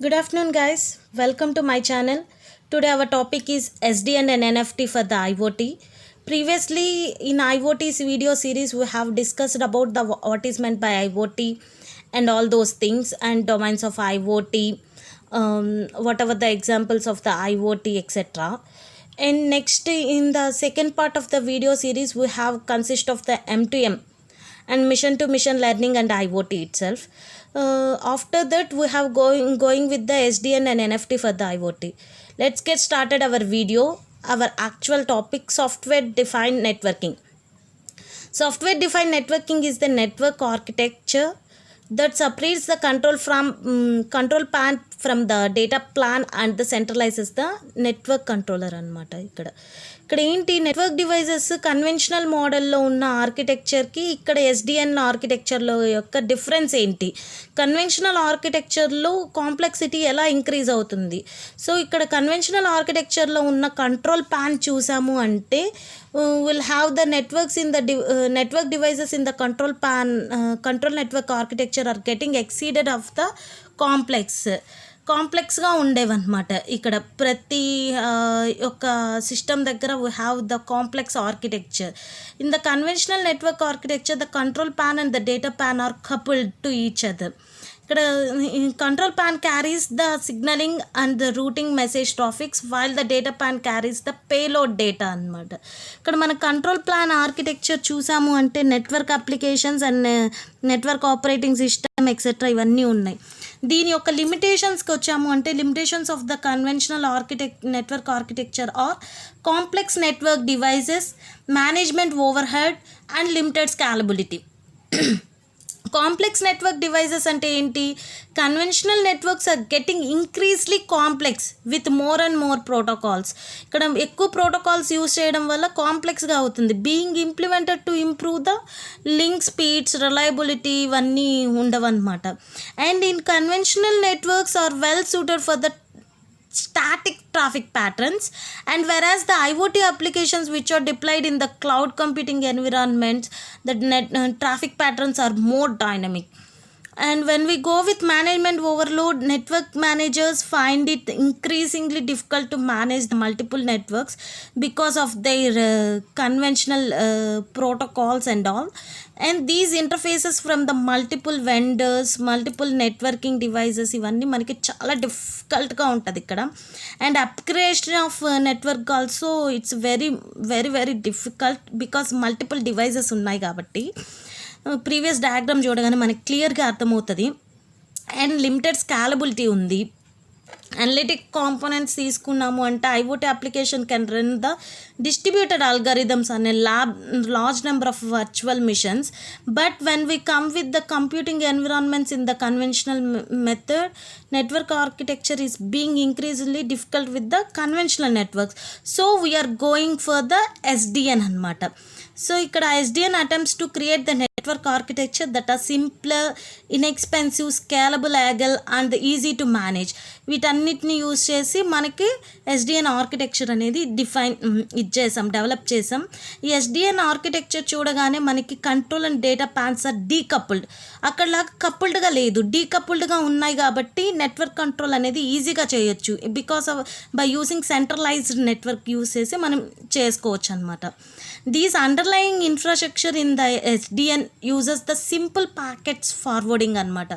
Good afternoon, guys. Welcome to my channel. Today, our topic is SDN and NFT for the IoT. Previously, in IoT's video series, we have discussed about the what is meant by IoT and all those things and domains of IoT, whatever the examples of the IoT, etc. And next, in the second part of the video series, we have consist of the M2M and mission to mission learning and IoT itself. After that, we have going with the SDN and NFT for the IoT. Let's get started our video. Our actual topic: software defined networking. Software defined networking is the network architecture that separates the control plan from the data plan and the centralizes the network controller అనమాట. ఇక్కడ ఏంటి network devices conventional మోడల్లో ఉన్న ఆర్కిటెక్చర్కి ఇక్కడ SDN ఆర్కిటెక్చర్లో యొక్క difference ఏంటి, conventional ఆర్కిటెక్చర్లో కాంప్లెక్సిటీ ఎలా ఇంక్రీజ్ అవుతుంది. సో ఇక్కడ కన్వెన్షనల్ ఆర్కిటెక్చర్లో ఉన్న కంట్రోల్ ప్యాన్ చూసాము అంటే will have the networks in the network devices in the control network architecture are getting exceeded of the కాంప్లెక్స్గా ఉండేవన్నమాట. ఇక్కడ ప్రతి యొక్క సిస్టమ్ దగ్గర we have the complex architecture. In the conventional network architecture the control plane and the data plane are coupled to each other. ఇక్కడ control plane carries the signalling and the routing message traffics while the data plane carries the payload data అనమాట. ఇక్కడ మన control plan architecture చూసాము అంటే network applications and network operating system etcetera ఇవన్నీ ఉన్నాయి. దీని యొక్క లిమిటేషన్స్కి వచ్చాము అంటే limitations of the conventional network architecture are complex network devices, management overhead and limited scalability. Complex network devices అంటే ఏంటి? Conventional networks are getting increasingly complex with more and more protocols. ఇక్కడ ఎక్కువ ప్రోటోకాల్స్ యూజ్ చేయడం వల్ల కాంప్లెక్స్గా అవుతుంది. Being implemented to improve the link speeds, reliability ఇవన్నీ ఉండవన్నమాట. And in conventional networks are well suited for the static traffic patterns, and whereas the IoT applications which are deployed in the cloud computing environments, the traffic patterns are more dynamic. And when we go with management overload, network managers find it increasingly difficult to manage the multiple networks because of their conventional protocols and all. And these interfaces from the multiple vendors, multiple networking devices ఇవన్నీ మనకి చాలా డిఫికల్ట్గా ఉంటుంది ఇక్కడ. And upgradation of network also it's very very very difficult because multiple devices ఉన్నాయి కాబట్టి. Previous diagram చూడగానే మనకి క్లియర్గా అర్థమవుతుంది. అండ్ లిమిటెడ్ స్కాలబిలిటీ ఉంది. అనలిటిక్ కాంపోనెంట్స్ తీసుకున్నాము అంటే IoT application can run the distributed algorithms అనే large number of virtual machines. But when we come with the computing environments in the conventional method, network architecture is being increasingly difficult with the conventional networks. So we're going for the SDN అనమాట. So ఇక్కడ SDN attempts to create the network architecture that are simpler, inexpensive, scalable, agile and easy to manage. వీటన్నిటిని use చేసి మనకి SDN architecture అనేది develop చేసాం. ఈ SDN architecture చూడగానే మనకి control and data planes are decoupled. అక్కడలాగా కపుల్డ్గా లేదు, డీకపుల్డ్గా ఉన్నాయి కాబట్టి నెట్వర్క్ కంట్రోల్ అనేది ఈజీగా చేయొచ్చు. Because of by using centralised network use చేసి మనం చేసుకోవచ్చు అనమాట. These underlying infrastructure in the SDN uses the simple packets forwarding అనమాట.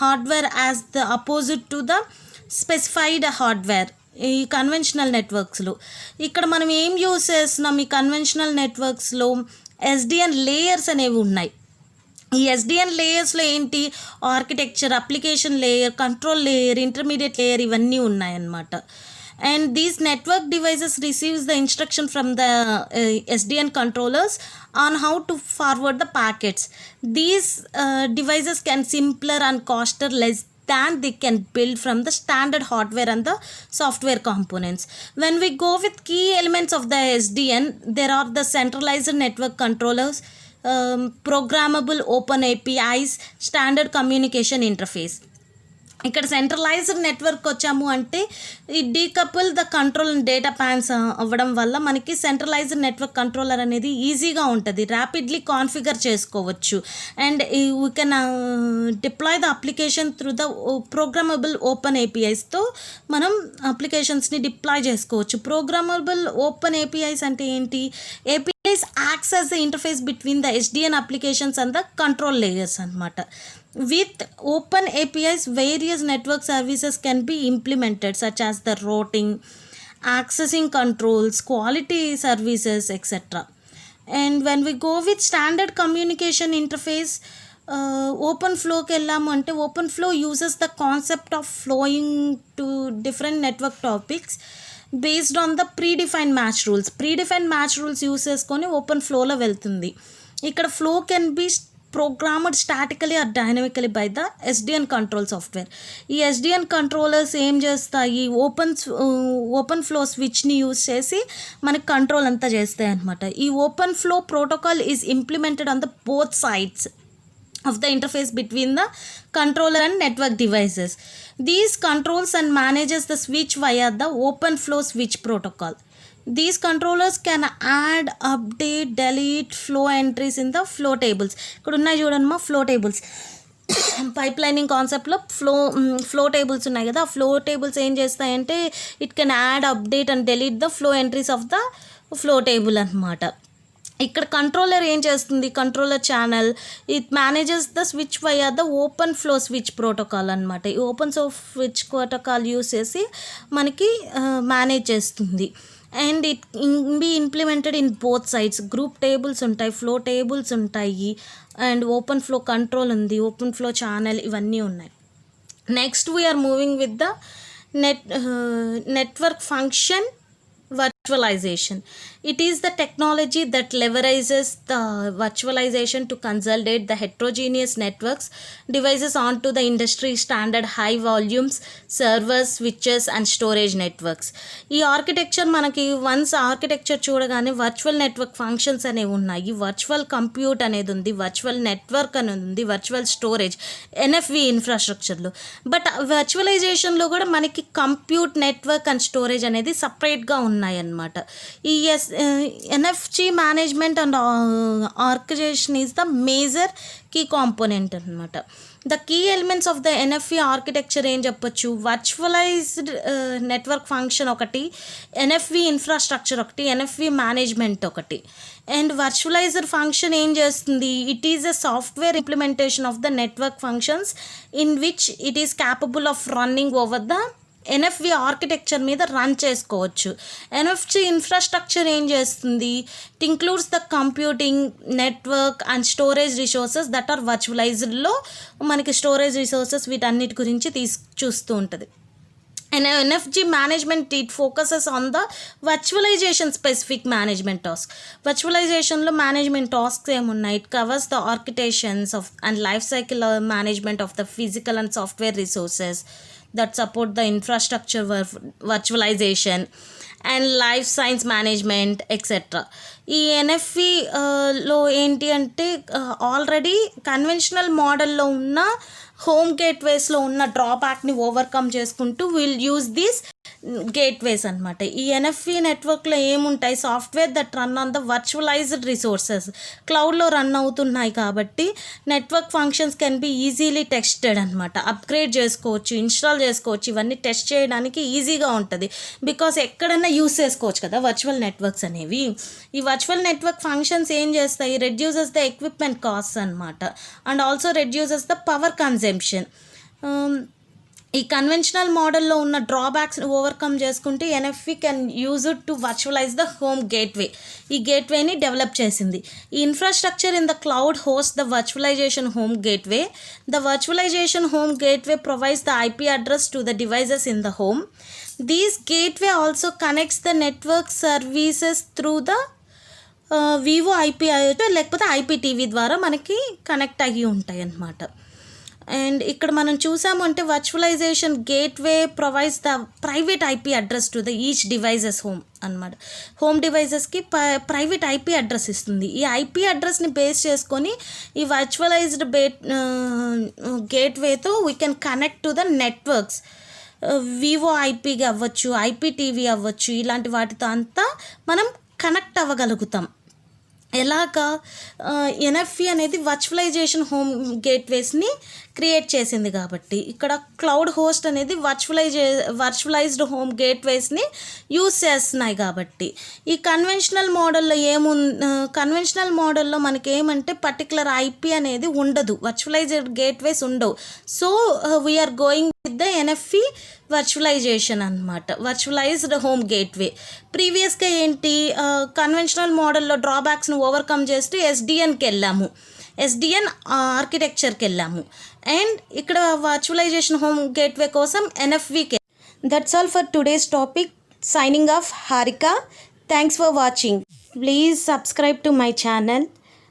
Hardware as the opposite to the specified hardware ఈ కన్వెన్షనల్ నెట్వర్క్స్లో. ఇక్కడ మనం ఏం యూజ్ చేస్తున్నాం ఈ కన్వెన్షనల్ నెట్వర్క్స్లో? ఎస్డిఎన్ లేయర్స్ అనేవి ఉన్నాయి. ఈ ఎస్డిఎన్ లేయర్స్లో ఏంటి? Architecture, application layer, control layer, intermediate layer ఇవన్నీ ఉన్నాయన్నమాట. And these network devices receives the instruction from the SDN controllers on how to forward the packets. These devices can simpler and coster less than they can build from the standard hardware and the software components. When we go with key elements of the SDN, there are the centralized network controllers, programmable open APIs, standard communication interface. ఇక్కడ centralised network వచ్చాము అంటే ఈ decouple the control and data planes అవ్వడం వల్ల మనకి centralised network controller అనేది ఈజీగా ఉంటుంది, ర్యాపిడ్లీ కాన్ఫిగర్ చేసుకోవచ్చు. And we can deploy the application through the programmable open ఏపీఐస్తో మనం అప్లికేషన్స్ని డిప్లాయ్ చేసుకోవచ్చు. ప్రోగ్రామబుల్ ఓపెన్ ఏపీఐస్ అంటే ఏంటి? APIs acts as the interface between the SDN applications and the control layers అన్నమాట. With open APIs, various network services can be implemented such as the routing, accessing controls, quality services, etc. And when we go with standard communication interface, OpenFlow కి వెళ్ళాము అంటే OpenFlow uses the concept of flowing to different network topics based on the predefined match rules use చేసుకొని open ఫ్లోలో వెళ్తుంది. ఇక్కడ flow can be programmed statically or dynamically by the SDN control software. ఈ SDN controllers ఏం చేస్తాయి? Open flow స్విచ్ని use చేసి మనకి control అంతా చేస్తాయి అనమాట. ఈ open flow protocol is implemented on the both sides of the interface between the controller and network devices. These controls and manages the switch via the OpenFlow switch protocol. These controllers can add, update, delete flow entries in the flow tables. ఇక్కడ ఉన్నాయి చూడండి మా flow tables. Pipelining కాన్సెప్ట్లో flow tables ఉన్నాయి కదా, ఆ flow tables ఏం చేస్తాయంటే it can add, update and delete the flow entries of the flow table అనమాట. ఇక్కడ కంట్రోలర్ ఏం చేస్తుంది? Controller channel it manages the switch via the OpenFlow switch protocol అనమాట. ఈ OpenFlow switch protocol use చేసి మనకి manage చేస్తుంది. And it be implemented in both sides. Group tables ఉంటాయి, ఫ్లో టేబుల్స్ ఉంటాయి, అండ్ ఓపెన్ ఫ్లో కంట్రోల్ ఉంది, OpenFlow channel, ఇవన్నీ ఉన్నాయి. Next we're moving with the network function virtualization. It is the technology that leverages the virtualization to consolidate the heterogeneous networks devices onto the industry standard high volumes servers, switches and storage networks. ఈ architecture మనకి once architecture చూడగానే virtual network functions అనేవి ఉన్నాయి, virtual compute అనేది ఉంది, virtual network అనేది ఉంది, virtual storage ఎన్ఎఫ్వి ఇన్ఫ్రాస్ట్రక్చర్లో. But వర్చువలైజేషన్లో కూడా మనకి కంప్యూట్, నెట్వర్క్ అండ్ స్టోరేజ్ అనేది సపరేట్గా ఉన్నాయన్నమాట. ఈ NFV management and organisation is the major key component అనమాట. The key elements of the NFV architecture ఏం చెప్పొచ్చు? వర్చువలైజ్డ్ నెట్వర్క్ ఫంక్షన్ ఒకటి, ఎన్ఎఫ్వి ఇన్ఫ్రాస్ట్రక్చర్ ఒకటి, ఎన్ఎఫ్వి మేనేజ్మెంట్ ఒకటి. అండ్ వర్చువలైజర్ ఫంక్షన్ ఏం చేస్తుంది? It is a software implementation of the network functions in which it is capable of running over the NFV architecture మీద run చేసుకోవచ్చు. NFV infrastructure ఏం చేస్తుంది? It includes the computing, network and storage resources that are వర్చువలైజ్డ్లో మనకి storage resources వీటన్నిటి గురించి చూస్తూ ఉంటుంది. And NFV management it focuses on the virtualisation specific management task. వర్చువలైజేషన్లో మేనేజ్మెంట్ టాస్క్స్ ఏమున్నాయి? It covers the orchestrations of and life cycle management of the physical and software resources that support the infrastructure virtualization and life science management etc. ఈ ఎన్ఎఫ్ఈలో ఏంటి అంటే already conventional మోడల్లో ఉన్న home గేట్వేస్లో ఉన్న డ్రాబ్యాక్ని ఓవర్కమ్ చేసుకుంటూ విల్ యూజ్ దీస్ గేట్వేస్ అనమాట. ఈ ఎన్ఎఫ్ఈ నెట్వర్క్లో ఏముంటాయి? Software that run on the virtualised resources, క్లౌడ్లో రన్ అవుతున్నాయి కాబట్టి network functions can be easily tested అనమాట. అప్గ్రేడ్ చేసుకోవచ్చు, ఇన్స్టాల్ చేసుకోవచ్చు, ఇవన్నీ టెస్ట్ చేయడానికి ఈజీగా ఉంటుంది. బికాస్ ఎక్కడైనా యూస్ చేసుకోవచ్చు కదా వర్చువల్ నెట్వర్క్స్ అనేవి. ఈ వర్చువల్ నెట్వర్క్ ఫంక్షన్స్ ఏం చేస్తాయి? రెడ్యూసెస్ ద ఎక్విప్మెంట్ కాస్ట్ అనమాట, and also reduces the power consumption. ఈ కన్వెన్షనల్ మోడల్లో ఉన్న డ్రాబ్యాక్స్ని ఓవర్కమ్ చేసుకుంటే NFV can use it to virtualise the home gateway. ఈ గేట్వేని డెవలప్ చేసింది. ఈ infrastructure in the cloud host the virtualisation home gateway. The virtualisation home gateway provides the IP address to the devices in the home. These gateway also connects the network services through the Vivo IP లేకపోతే IPTV ద్వారా మనకి connect అయ్యి ఉంటాయి అన్నమాట. And ఇక్కడ మనం చూసాము అంటే virtualisation gateway provides the private IP address to the each devices home అనమాట. హోమ్ డివైజెస్కి ప్రైవేట్ ఐపీ అడ్రస్ ఇస్తుంది. ఈ ఐపీ అడ్రస్ని బేస్ చేసుకొని ఈ వర్చువలైజ్డ్ గేట్వేతో we can connect to the networks. వివో ఐపీగా అవ్వచ్చు, ఐపీటీవీ అవ్వచ్చు, ఇలాంటి వాటితో అంతా మనం కనెక్ట్ అవ్వగలుగుతాం. ఎలాగా ఎన్ఎఫ్ఈ అనేది వర్చువలైజేషన్ హోమ్ గేట్వేస్ని క్రియేట్ చేసింది కాబట్టి ఇక్కడ క్లౌడ్ హోస్ట్ అనేది వర్చువలైజ్డ్ హోమ్ గేట్వేస్ని యూస్ చేస్తున్నాయి కాబట్టి. ఈ కన్వెన్షనల్ మోడల్లో మనకి ఏమంటే పర్టికులర్ ఐపీ అనేది ఉండదు, వర్చువలైజ్డ్ గేట్వేస్ ఉండవు. So we're going with the NFE virtualization అనమాట, వర్చువలైజ్డ్ హోమ్ గేట్వే. ప్రీవియస్గా ఏంటి కన్వెన్షనల్ మోడల్లో డ్రాబ్యాక్స్ని ఓవర్కమ్ చేస్తూ ఎస్డిఎన్ ఆర్కిటెక్చర్కి వెళ్ళాము. అండ్ ఇక్కడ వర్చువలైజేషన్ హోమ్ గేట్వే కోసం ఎన్ఎఫ్వికి. That's all for today's topic. Signing off Harika. Thanks for watching. Please subscribe to my channel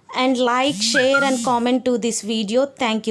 and like, share and comment to this video. Thank you.